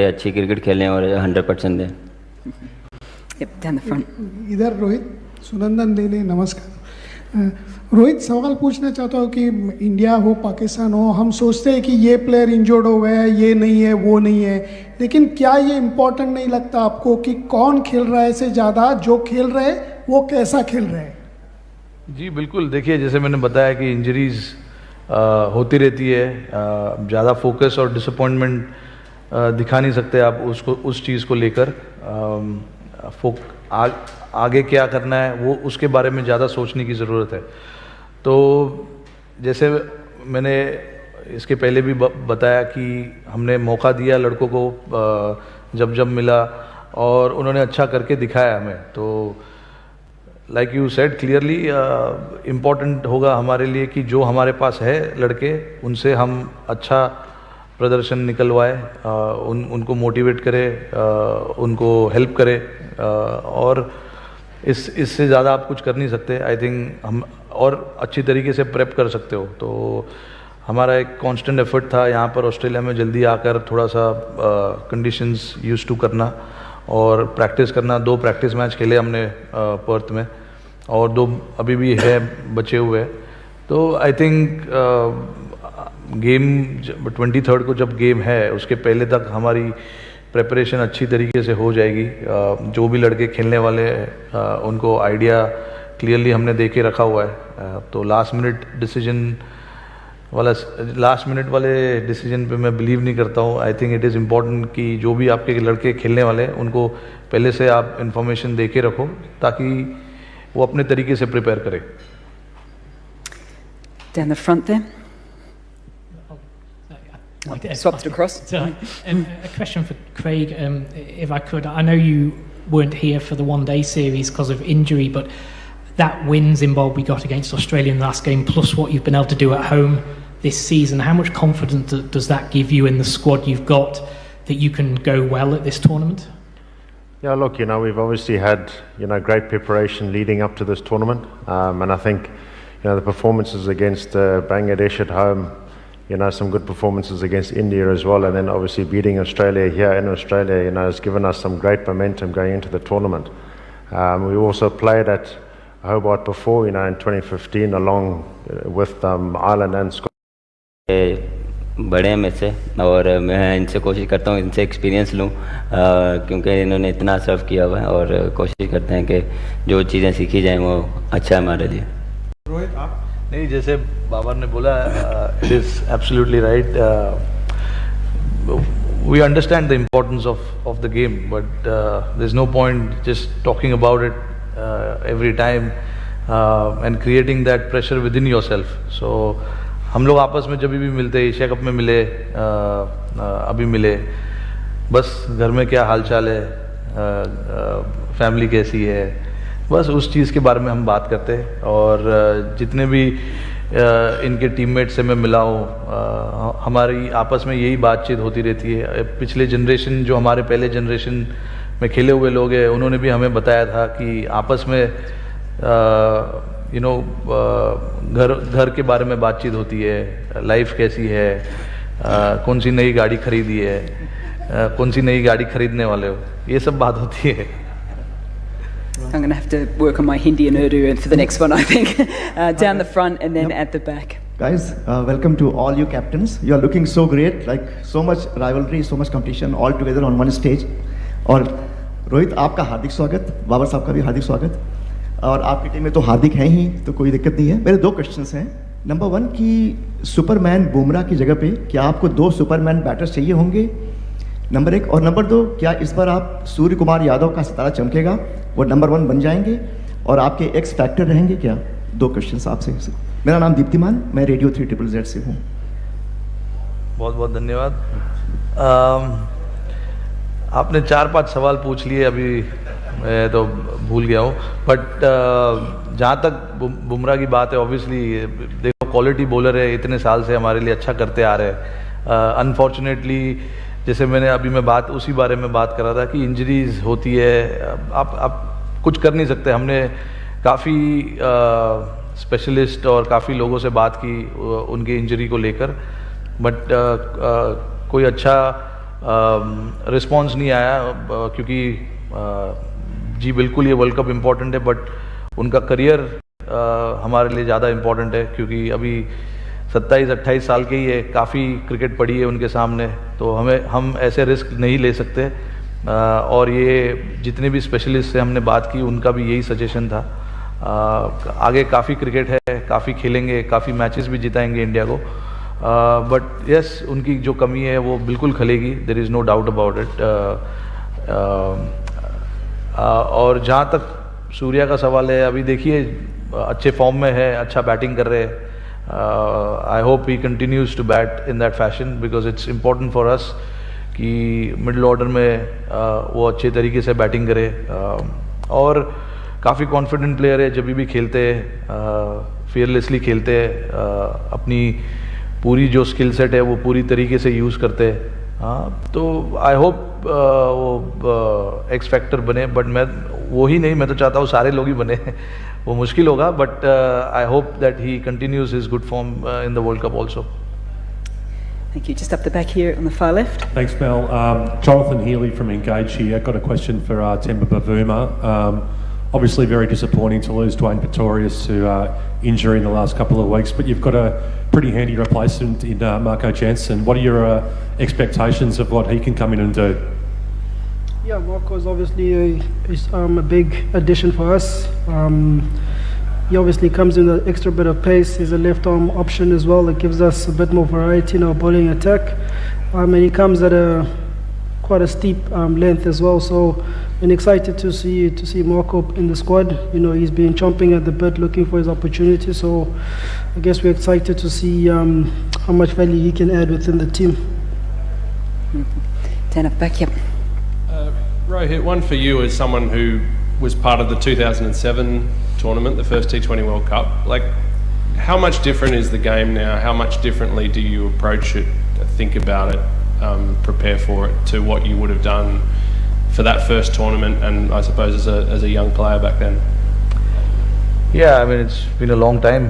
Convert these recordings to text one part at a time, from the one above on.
अच्छी क्रिकेट खेलें और 100% दें। Yep, down the front. इधर रोहित सुनंदन देने नमस्कार। रोहित, सवाल पूछना चाहता हूँ कि इंडिया हो पाकिस्तान हो, हम सोचते हैं कि ये प्लेयर इंजर्ड हो गया है, ये नहीं है, वो नहीं है, लेकिन क्या ये इम्पोर्टेंट नहीं लगता आपको कि कौन खेल रहा है से ज़्यादा जो खेल रहे हैं वो कैसा खेल रहे हैं? जी बिल्कुल, देखिए जैसे मैंने बताया कि इंजरीज होती रहती है, ज़्यादा फोकस और डिसअपॉइंटमेंट दिखा नहीं सकते आप उसको, उस चीज़ को लेकर। आगे क्या करना है वो उसके बारे में ज़्यादा सोचने की ज़रूरत है। तो जैसे मैंने इसके पहले भी बताया कि हमने मौका दिया लड़कों को जब जब मिला और उन्होंने अच्छा करके दिखाया हमें। तो like you said clearly, important होगा हमारे लिए कि जो हमारे पास है लड़के उनसे हम अच्छा प्रदर्शन निकलवाए, उनको मोटिवेट करें, उनको हेल्प करें, और इससे ज़्यादा आप कुछ कर नहीं सकते। आई थिंक हम और अच्छी तरीके से प्रेप कर सकते हो। तो हमारा एक कांस्टेंट एफर्ट था यहाँ पर ऑस्ट्रेलिया में जल्दी आकर थोड़ा सा कंडीशंस यूज टू करना और प्रैक्टिस करना। 2 प्रैक्टिस मैच खेले हमने पर्थ में और 2 अभी भी है बचे हुए। तो आई थिंक गेम 23 को जब गेम है उसके पहले तक हमारी प्रिपरेशन अच्छी तरीके से हो जाएगी। जो भी लड़के खेलने वाले हैं उनको आइडिया क्लियरली हमने दे के रखा हुआ है। तो लास्ट मिनट वाले डिसीजन पे मैं बिलीव नहीं करता हूँ। I think it is important कि जो भी आपके लड़के खेलने वाले हैं उनको पहले से आप इंफॉर्मेशन दे के रखो ताकि वो अपने तरीके से प्रिपेयर करें। Down the front there. Swapped it across. So, a question for Craig, if I could. I know you weren't here for the one-day series because of injury, but that win Zimbabwe got against Australia in the last game, plus what you've been able to do at home this season, how much confidence does that give you in the squad you've got that you can go well at this tournament? Yeah, look, we've obviously had, great preparation leading up to this tournament, and I think, the performances against Bangladesh at home, some good performances against India as well, and then obviously beating Australia here in Australia, has given us some great momentum going into the tournament. We also played at Hobart before, in 2015, along with Ireland and Scotland. बड़े हैं में से और मैं इनसे कोशिश करता हूँ इनसे एक्सपीरियंस लूँ क्योंकि इन्होंने इतना सर्व किया हुआ है और कोशिश करते हैं कि जो चीज़ें सीखी जाएं वो अच्छा है हमारे लिए। रोहित आप नहीं, जैसे बाबर ने बोला, it is absolutely right. we understand the importance of the game, but there's no point just talking about it every time and creating that pressure within yourself. So हम लोग आपस में जब भी मिलते, एशिया कप में मिले, अभी मिले, बस घर में क्या हालचाल है, फैमिली कैसी है, बस उस चीज़ के बारे में हम बात करते हैं। और जितने भी इनके टीममेट से मैं मिला हूँ, हमारी आपस में यही बातचीत होती रहती है। पिछले जनरेशन, जो हमारे पहले जनरेशन में खेले हुए लोग हैं, उन्होंने भी हमें बताया था कि आपस में घर के बारे में बातचीत होती है, लाइफ कैसी है, कौन सी नई गाड़ी खरीदी है, कौन सी नई गाड़ी खरीदने वाले हो, ये सब बात होती है। I'm going to have to work on my Hindi and Urdu for the next one, I think. Down the front and then at the back. Guys, welcome to all you captains. You are looking so great, like so much rivalry, so much competition all together on one stage. और रोहित, आपका हार्दिक स्वागत, बाबर साहब का भी हार्दिक स्वागत। और आपकी team में तो हार्दिक हैं ही, तो कोई दिक्कत नहीं है। मेरे 2 क्वेश्चंस हैं। नंबर 1 कि सुपरमैन बुमराह की जगह पे क्या आपको 2 सुपरमैन बैटर्स चाहिए होंगे, नंबर 1। और नंबर 2, क्या इस बार आप सूर्य कुमार यादव का सितारा चमकेगा, वो नंबर 1 बन जाएंगे और आपके एक्स फैक्टर रहेंगे क्या? 2 क्वेश्चंस आपसे। मेरा नाम दीप्तिमान, मैं रेडियो 3ZZZ से हूँ। बहुत बहुत धन्यवाद। आपने 4-5 सवाल पूछ लिए, अभी मैं तो भूल गया हूँ, बट जहाँ तक बुमराह की बात है, ऑब्वियसली देखो क्वालिटी बॉलर है, इतने साल से हमारे लिए अच्छा करते आ रहे हैं। अनफॉर्चुनेटली जैसे मैं बात उसी बारे में बात कर रहा था कि इंजरीज होती है, आप कुछ कर नहीं सकते। हमने काफ़ी स्पेशलिस्ट और काफ़ी लोगों से बात की उनके इंजरी को लेकर, बट कोई अच्छा रिस्पॉन्स नहीं आया क्योंकि जी बिल्कुल ये वर्ल्ड कप इम्पॉर्टेंट है, बट उनका करियर हमारे लिए ज़्यादा इम्पॉर्टेंट है क्योंकि अभी 27-28 साल के ही है, काफ़ी क्रिकेट पड़ी है उनके सामने, तो हम ऐसे रिस्क नहीं ले सकते। और ये जितने भी स्पेशलिस्ट से हमने बात की उनका भी यही सजेशन था। आगे काफ़ी क्रिकेट है, काफ़ी खेलेंगे, काफ़ी मैचेस भी जिताएंगे इंडिया को, बट यस उनकी जो कमी है वो बिल्कुल खलेगी, there is no doubt about it. और जहाँ तक सूर्या का सवाल है, अभी देखिए अच्छे फॉर्म में है, अच्छा बैटिंग कर रहे हैं। I hope he continues to bat in that fashion because it's important for us कि मिडिल ऑर्डर में वो अच्छे तरीके से बैटिंग करे। और काफ़ी कॉन्फिडेंट प्लेयर है, जब भी खेलते हैं फियरलेसली खेलते हैं, अपनी पूरी जो स्किल सेट है वो पूरी तरीके से यूज़ करते हैं। तो आई होप वो एक्स फैक्टर बने, बट मैं वो ही नहीं, मैं तो चाहता हूँ सारे लोग ही बने वो मुश्किल होगा, but I hope that he continues his good form in the world cup also. Thank you. Just up the back here on the far left. Thanks, Mel. Jonathan Healy from Engage here. Got a question for Temba Bavuma. Obviously very disappointing to lose Dwayne Pretorius to injury in the last couple of weeks, but you've got a pretty handy replacement in Marco Jansen. What are your expectations of what he can come in and do? Yeah, Marco is obviously a big addition for us. He obviously comes in with an extra bit of pace. He's a left arm option as well. That gives us a bit more variety in our bowling attack. And he comes at quite a steep length as well. So I'm excited to see Marco in the squad. You know, he's been chomping at the bit, looking for his opportunity. So I guess we're excited to see how much value he can add within the team. Turn up back, yep. Rohit, one for you as someone who was part of the 2007 tournament, the first T20 World Cup. Like, how much different is the game now? How much differently do you approach it, think about it, prepare for it, to what you would have done for that first tournament and I suppose as a young player back then? Yeah, I mean, it's been a long time,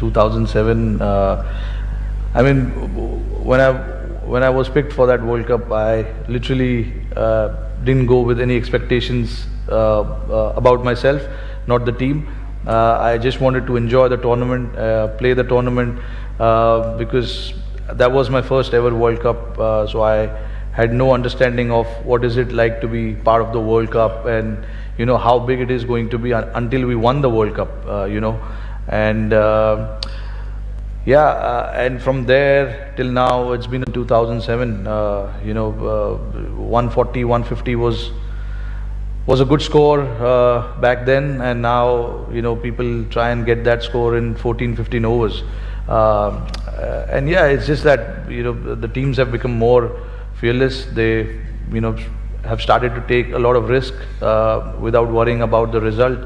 2007. I mean, when I was picked for that World Cup, I literally didn't go with any expectations about myself, not the team. I just wanted to enjoy the tournament, play the tournament, because that was my first ever World Cup. So I had no understanding of what is it like to be part of the World Cup, and you know how big it is going to be until we won the World Cup. You know, and and from there till now it's been in 2007. You know, 140, 150 was a good score back then, and now you know people try and get that score in 14-15 overs. And yeah, it's just that you know the teams have become more fearless. They you know have started to take a lot of risk without worrying about the result,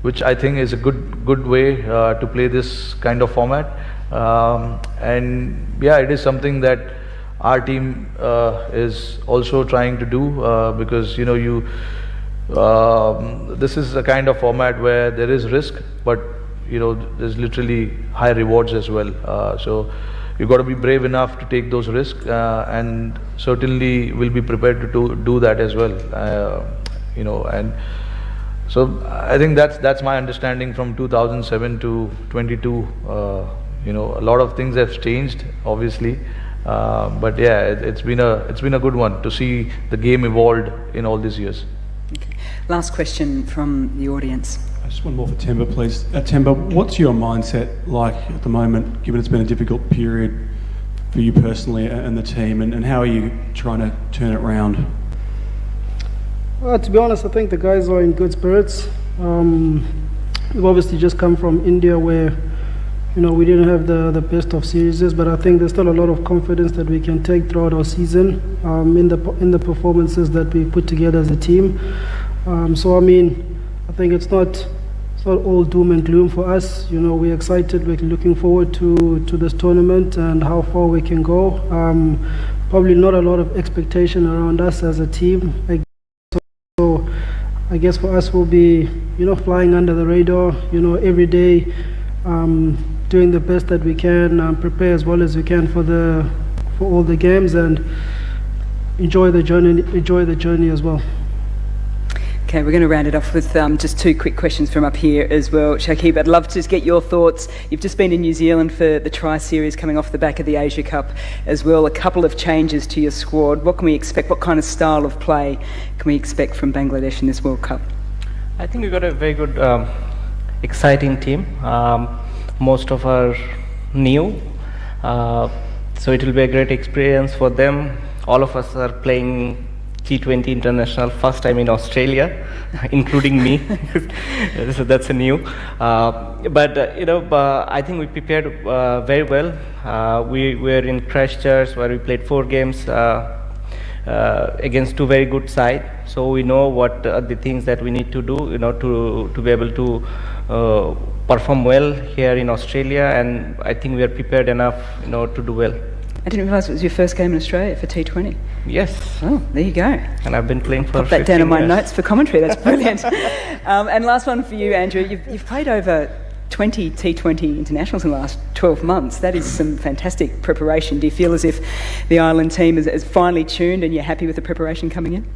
which I think is a good way to play this kind of format. And yeah, it is something that our team is also trying to do because you know this is a kind of format where there is risk, but you know there's literally high rewards as well. So you've got to be brave enough to take those risks, and certainly will be prepared to do that as well. You know, and so I think that's my understanding from 2007 to 22. You know, a lot of things have changed, obviously, but yeah, it's been a good one to see the game evolved in all these years. Okay. Last question from the audience. Just one more for Temba, please. Temba, what's your mindset like at the moment, given it's been a difficult period for you personally and the team, and how are you trying to turn it around? Well, to be honest, I think the guys are in good spirits. We've obviously just come from India where you know we didn't have the best of series, but I think there's still a lot of confidence that we can take throughout our season in the performances that we put together as a team. So I mean, I think it's not all doom and gloom for us. You know, we're excited. We're looking forward to this tournament and how far we can go. Probably not a lot of expectation around us as a team. So I guess for us will be, you know, flying under the radar. You know, every day. Doing the best that we can, prepare as well as we can for all the games, and enjoy the journey as well. Okay, we're going to round it off with just two quick questions from up here as well. Shakib, I'd love to just get your thoughts. You've just been in New Zealand for the Tri-Series coming off the back of the Asia Cup as well. A couple of changes to your squad. What can we expect? What kind of style of play can we expect from Bangladesh in this World Cup? I think we've got a very good, exciting team. Most of are new. So it will be a great experience for them. All of us are playing T20 International first time in Australia, including me. So that's a new. I think we prepared very well. We were in Christchurch where we played 4 games against 2 very good sides. So we know what are the things that we need to do, to be able to perform well here in Australia. And I think we are prepared enough, to do well. I didn't realise it was your first game in Australia for T20. Yes. Oh, there you go. And I've been playing for Pop that down in my years. notes for commentary. That's brilliant. And last one for you, Andrew. You've played over 20 T20 internationals in the last 12 months. That is some fantastic preparation. Do you feel as if the Ireland team is finely tuned and you're happy with the preparation coming in?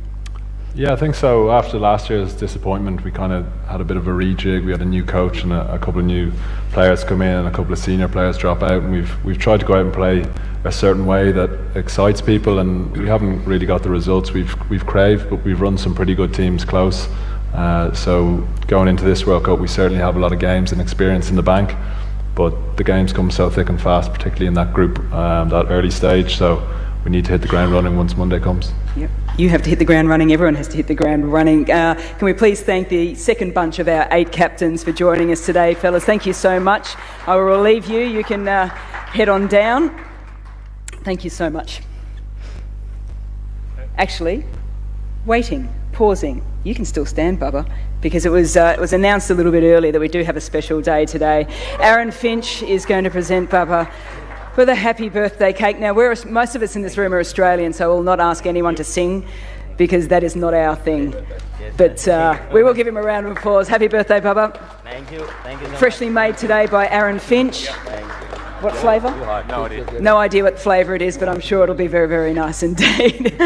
Yeah, I think so. After last year's disappointment, we kind of had a bit of a rejig. We had a new coach and a couple of new players come in and a couple of senior players drop out, and we've tried to go out and play a certain way that excites people, and we haven't really got the results we've craved, but we've run some pretty good teams close. So going into this World Cup, we certainly have a lot of games and experience in the bank, but the games come so thick and fast, particularly in that group, that early stage. So we need to hit the ground running once Monday comes. Yep. You have to hit the ground running. Everyone has to hit the ground running. Can we please thank the second bunch of our 8 captains for joining us today, fellas? Thank you so much. I will relieve you. You can head on down. Thank you so much. Actually, waiting, pausing. You can still stand, Bubba, because it was announced a little bit earlier that we do have a special day today. Aaron Finch is going to present Bubba with a happy birthday cake. Now, most of us in this room are Australian, so we'll not ask anyone to sing because that is not our thing. But we will give him a round of applause. Happy birthday, Bubba. Thank you. Thank you so much. Freshly made today by Aaron Finch. What flavour? No idea. No idea what flavour it is, but I'm sure it'll be very, very nice indeed.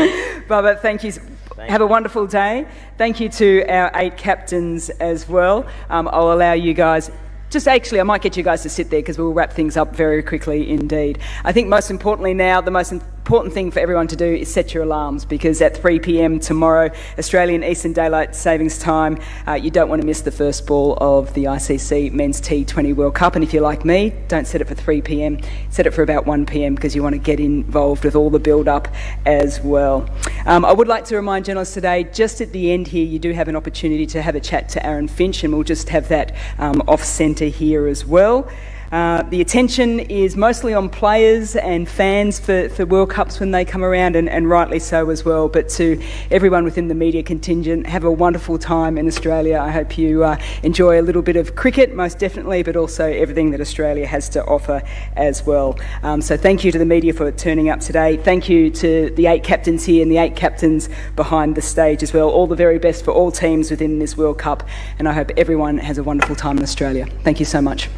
Bubba, thank you. Have a wonderful day. Thank you to our 8 captains as well. I'll allow you guys... I might get you guys to sit there because we'll wrap things up very quickly indeed. I think most importantly now, the most important thing for everyone to do is set your alarms, because at 3 p.m. tomorrow, Australian Eastern Daylight Savings Time, you don't want to miss the first ball of the ICC Men's T20 World Cup. And if you're like me, don't set it for 3 p.m, set it for about 1 p.m, because you want to get involved with all the build-up as well. I would like to remind journalists today, just at the end here, you do have an opportunity to have a chat to Aaron Finch, and we'll just have that off-centre here as well. The attention is mostly on players and fans for World Cups when they come around, and rightly so as well. But to everyone within the media contingent, have a wonderful time in Australia. I hope you enjoy a little bit of cricket, most definitely, but also everything that Australia has to offer as well. So thank you to the media for turning up today. Thank you to the 8 captains here and the 8 captains behind the stage as well. All the very best for all teams within this World Cup, and I hope everyone has a wonderful time in Australia. Thank you so much.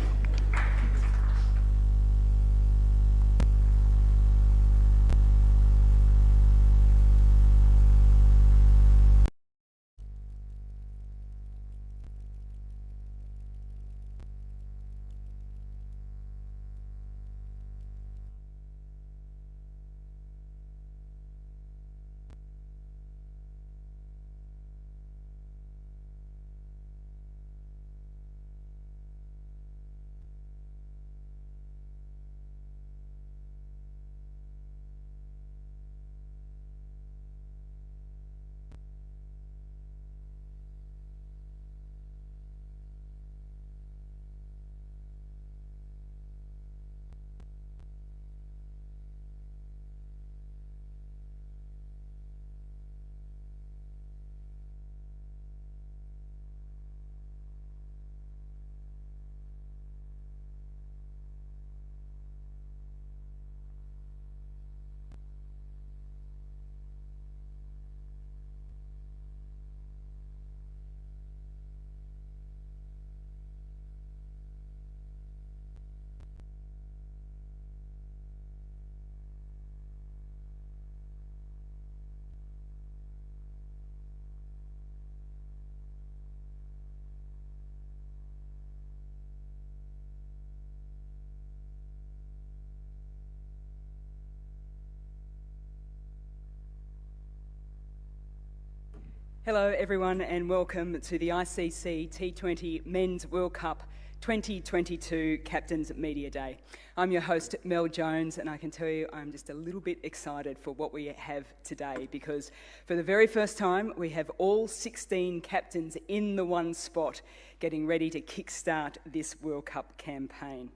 Hello everyone and welcome to the ICC T20 Men's World Cup 2022 Captains Media Day. I'm your host Mel Jones and I can tell you I'm just a little bit excited for what we have today because for the very first time we have all 16 captains in the one spot getting ready to kickstart this World Cup campaign.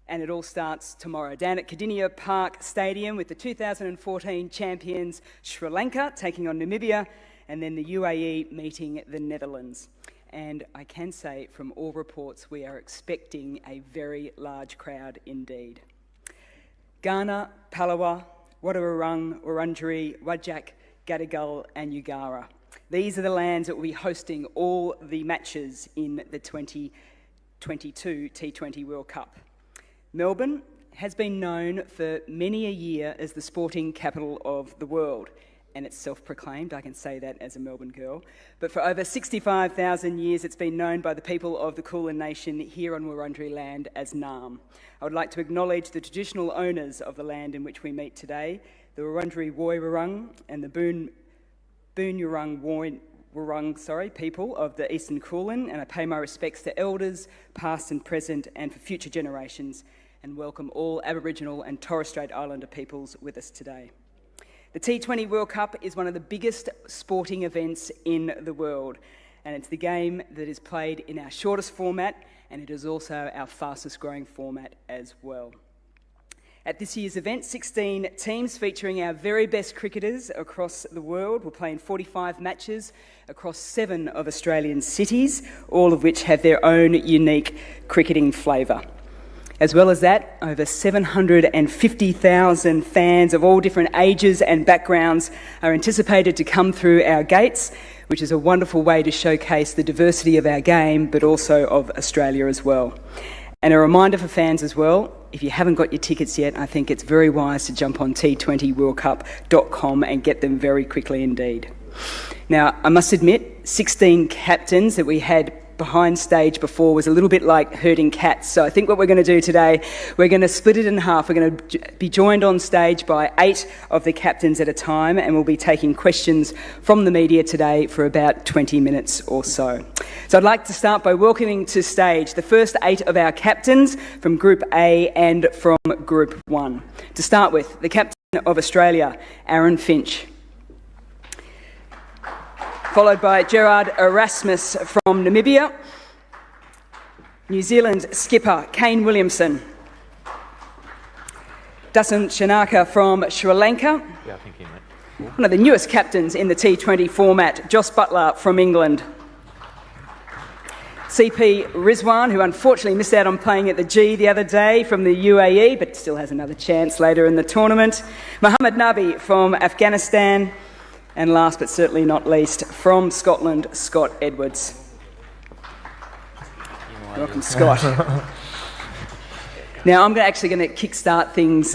And it all starts tomorrow down at Kardinia Park Stadium with the 2014 champions Sri Lanka taking on Namibia and then the UAE meeting the Netherlands. And I can say from all reports we are expecting a very large crowd indeed. Ghana, Palawa, Wadawurrung, Wurundjeri, Wajak, Gadigal and Ugara. These are the lands that will be hosting all the matches in the 2022 T20 World Cup. Melbourne has been known for many a year as the sporting capital of the world. And it's self-proclaimed, I can say that as a Melbourne girl. But for over 65,000 years, it's been known by the people of the Kulin Nation here on Wurundjeri land as Naarm. I would like to acknowledge the traditional owners of the land in which we meet today, the Wurundjeri Woiwurrung and the Boonwurrung Wurrung people of the Eastern Kulin, and I pay my respects to elders, past and present, and for future generations, and welcome all Aboriginal and Torres Strait Islander peoples with us today. The T20 World Cup is one of the biggest sporting events in the world, and it's the game that is played in our shortest format, and it is also our fastest growing format as well. At this year's event, 16 teams featuring our very best cricketers across the world will play in 45 matches across 7 of Australian cities, all of which have their own unique cricketing flavour. As well as that, over 750,000 fans of all different ages and backgrounds are anticipated to come through our gates, which is a wonderful way to showcase the diversity of our game, but also of Australia as well. And a reminder for fans as well, if you haven't got your tickets yet, I think it's very wise to jump on t20worldcup.com and get them very quickly indeed. Now, I must admit, 16 captains that we had behind stage before was a little bit like herding cats. So I think what we're going to do today, we're going to split it in half. We're going to be joined on stage by 8 of the captains at a time, and we'll be taking questions from the media today for about 20 minutes or so. So I'd like to start by welcoming to stage the first 8 of our captains from Group A and from Group 1. To start with, the captain of Australia, Aaron Finch. Followed by Gerard Erasmus from Namibia, New Zealand skipper Kane Williamson, Dasan Shanaka from Sri Lanka, one of the newest captains in the T20 format, Jos Buttler from England, CP Rizwan, who unfortunately missed out on playing at the G the other day from the UAE, but still has another chance later in the tournament, Mohammad Nabi from Afghanistan, and last but certainly not least, from Scotland, Scott Edwards. Welcome, Scott. Now, I'm actually going to kickstart things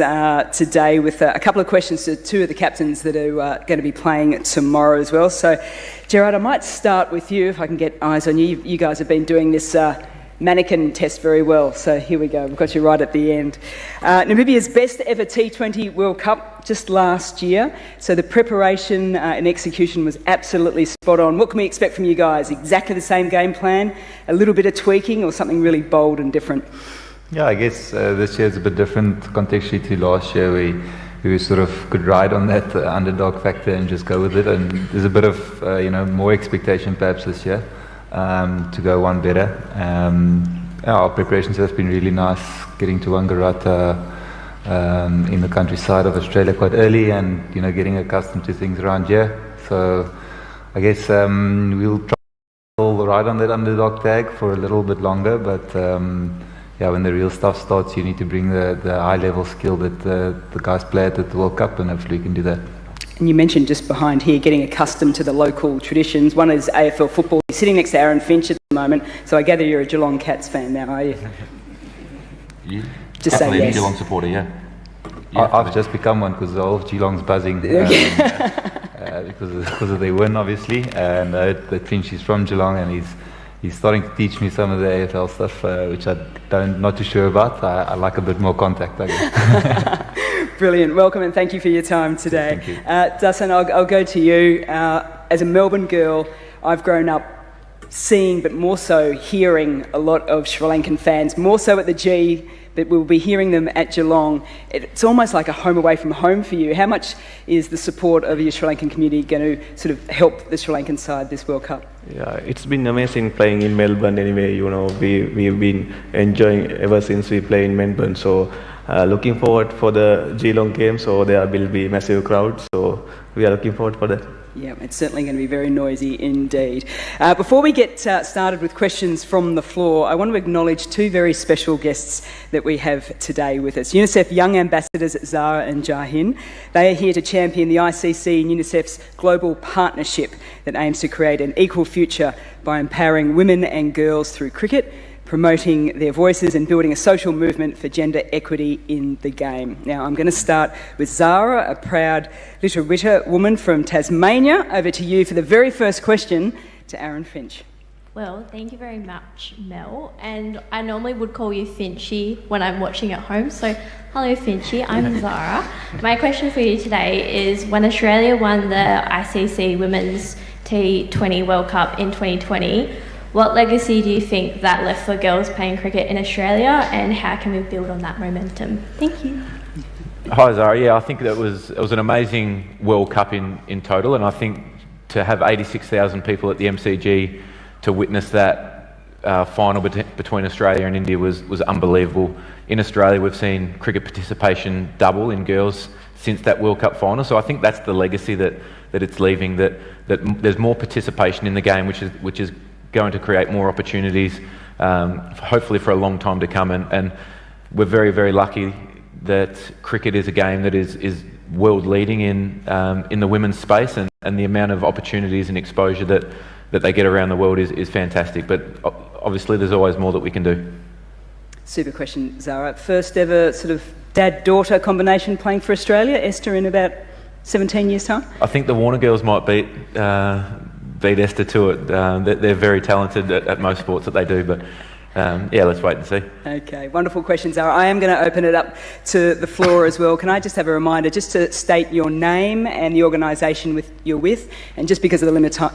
today with a couple of questions to 2 of the captains that are going to be playing tomorrow as well. So, Gerard, I might start with you, if I can get eyes on you. You guys have been doing this mannequin test very well, so here we go. We've got you right at the end. Namibia's best ever T20 World Cup just last year, so the preparation and execution was absolutely spot on. What can we expect from you guys? Exactly the same game plan, a little bit of tweaking, or something really bold and different? Yeah, I guess this year is a bit different contextually to last year. We sort of could ride on that underdog factor and just go with it, and there's a bit of more expectation perhaps this year. To go one better. Our preparations have been really nice, getting to Wangaratta in the countryside of Australia quite early, and getting accustomed to things around here. So I guess we'll try to ride on that underdog tag for a little bit longer, but when the real stuff starts, you need to bring the high level skill that the guys play at the World Cup, and hopefully we can do that. And you mentioned just behind here getting accustomed to the local traditions. One is AFL football. You're sitting next to Aaron Finch at the moment, so I gather you're a Geelong Cats fan now, are you? Just say yes. Geelong supporter, yeah. I've just become one because the whole Geelong's buzzing because of their win, obviously. And that Finch is from Geelong, and he's starting to teach me some of the AFL stuff, which I'm not too sure about. I like a bit more contact, I guess. Brilliant. Welcome and thank you for your time today. Thank you. Dasan, I'll go to you. as a Melbourne girl, I've grown up seeing, but more so hearing, a lot of Sri Lankan fans, more so at the G, but we'll be hearing them at Geelong. It's almost like a home away from home for you. How much is the support of your Sri Lankan community going to sort of help the Sri Lankan side this World Cup? Yeah, it's been amazing playing in Melbourne anyway. You know, we've been enjoying ever since we play in Melbourne. So looking forward for the Geelong game. So there will be massive crowd. So we are looking forward for that. Yeah, it's certainly going to be very noisy indeed. Before we get started with questions from the floor, I want to acknowledge two very special guests that we have today with us. UNICEF Young Ambassadors Zara and Jahin. They are here to champion the ICC and UNICEF's global partnership that aims to create an equal future by empowering women and girls through cricket, promoting their voices and building a social movement for gender equity in the game. Now, I'm going to start with Zara, a proud Little Ritter woman from Tasmania. Over to you for the very first question to Aaron Finch. Well, thank you very much, Mel. And I normally would call you Finchy when I'm watching at home. So, hello, Finchy. I'm Zara. My question for you today is, when Australia won the ICC Women's T20 World Cup in 2020, what legacy do you think that left for girls playing cricket in Australia, and how can we build on that momentum? Thank you. Hi Zara, yeah, I think it was an amazing World Cup in total, and I think to have 86,000 people at the MCG to witness that final between Australia and India was unbelievable. In Australia we've seen cricket participation double in girls since that World Cup final, so I think that's the legacy that it's leaving, that there's more participation in the game, which is going to create more opportunities, hopefully for a long time to come. And we're very, very lucky that cricket is a game that is world leading in the women's space, and the amount of opportunities and exposure that they get around the world is fantastic. But obviously there's always more that we can do. Super question, Zara. First ever sort of dad-daughter combination playing for Australia, Esther, in about 17 years' time? I think the Warner girls might beat Esther to it. They're very talented at most sports that they do, but yeah, let's wait and see. Okay, wonderful question, Zara. I am going to open it up to the floor as well. Can I just have a reminder just to state your name and the organisation you're with, and just because of the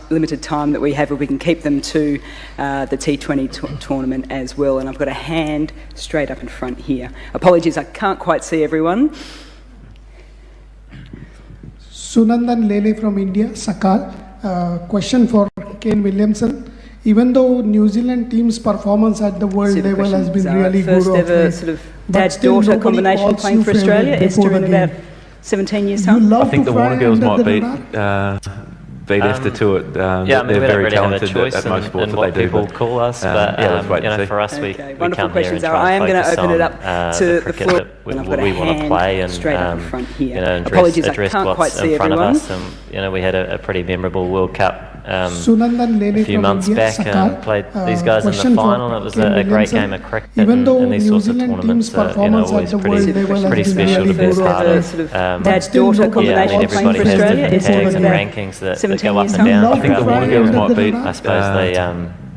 limited time that we have, we can keep them to the T20 tournament as well. And I've got a hand straight up in front here. Apologies, I can't quite see everyone. Sunandan Lele from India, Sakal. Question for Kane Williamson. Even though New Zealand team's performance at the world level has been really good, first ever sort of dad-daughter combination playing for Australia, Esther, in about 17 years' time? I think the Warner girls might beat Esther to it. Yeah, I mean, they're we don't very really have a talented choice at most in sports that what they do. people call us, but yeah, let's wait and see. for us, Okay, we wonderful come here questions, and try I am and going to focus open it on up to the cricket floor. that And I've got we a want to hand play and straight up in front here. you know, Apologies, I address can't quite what's see in front everyone. of us. And you know, we had a pretty memorable World Cup Sunandan Lele a few from months India, back. Sakal. Played these guys in Question the for final. It was Kane a great Williamson. game of cricket, Even though and these New sorts of Zealand tournaments team's are performance always at the world level has pretty been special really to be good. a part of. Sort of But dad-daughter still combination nobody playing for Everybody has Australia, different Esther, tags in and about rankings that 17 go up years' and time? down. I think the Warner girls might beat I suppose they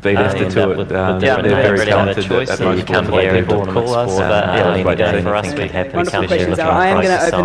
beat Esther end to up it. with They're they very really have a talented choice, at and most you come sports that here they and do. call us, but let's wait and see. for us, we Wonderful come here questions, looking Zara. I am for going to focus open